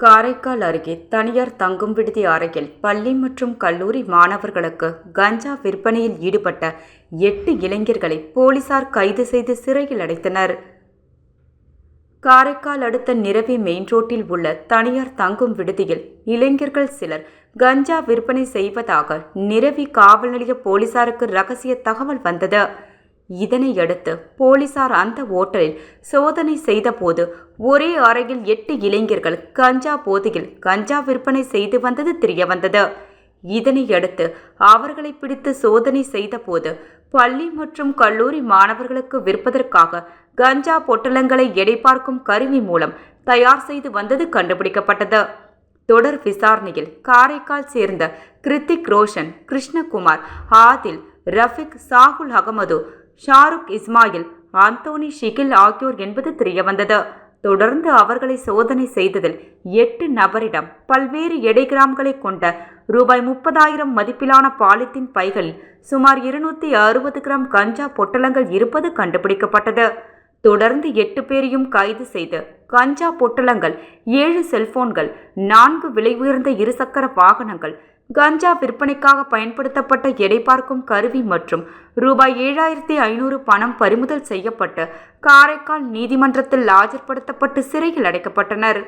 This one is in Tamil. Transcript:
காரைக்கால் அருகே தனியார் தங்கும் விடுதி அறையில் பள்ளி மற்றும் கல்லூரி மாணவர்களுக்கு கஞ்சா விற்பனையில் ஈடுபட்ட 8 இளைஞர்களை போலீசார் கைது செய்து சிறையில் அடைத்தனர். காரைக்கால் அடுத்த நிரவி மெயின் ரோட்டில் உள்ள தனியார் தங்கும் விடுதியில் இளைஞர்கள் சிலர் கஞ்சா விற்பனை செய்வதாக நிரவி காவல் நிலைய போலீசாருக்கு ரகசிய தகவல் வந்தது. இதனையடுத்து போலீசார் அந்த ஓட்டலில் சோதனை செய்தபோது ஒரே அறையில் 8 இளைஞர்கள் கஞ்சா போதையில் கஞ்சா விற்பனை செய்து வந்தது தெரியவந்தது. இதனையடுத்து அவர்களை பிடித்து சோதனை செய்தபோது பள்ளி மற்றும் கல்லூரி மாணவர்களுக்கு விற்பதற்காக கஞ்சா பொட்டலங்களை எடை பார்க்கும் கருவி மூலம் தயார் செய்து வந்தது கண்டுபிடிக்கப்பட்டது. தொடர் விசாரணையில் காரைக்கால் சேர்ந்த கிருத்திக் ரோஷன், கிருஷ்ணகுமார், ஆதில், ரஃபிக், சாகுல் அகமது, ஷாருக் இஸ்மாயில், அந்தோனி ஷிகில் ஆகியோர் என்பது தெரியவந்தது. தொடர்ந்து அவர்களை சோதனை செய்ததில் 8 நபரிடம் பல்வேறு எடை கிராம்களை கொண்ட ரூபாய் 30,000 மதிப்பிலான பாலித்தீன் பைகளில் சுமார் 260 கிராம் கஞ்சா பொட்டலங்கள் இருப்பது கண்டுபிடிக்கப்பட்டது. தொடர்ந்து 8 பேரையும் கைது செய்து கஞ்சா பொட்டலங்கள், 7 செல்போன்கள், 4 விலை உயர்ந்த இருசக்கர வாகனங்கள், கஞ்சா விற்பனைக்காக பயன்படுத்தப்பட்ட எடை பார்க்கும் கருவி மற்றும் ரூபாய் 7,500 பணம் பறிமுதல் செய்யப்பட்டு காரைக்கால் நீதிமன்றத்தில் ஆஜர்படுத்தப்பட்டு சிறையில் அடைக்கப்பட்டனர்.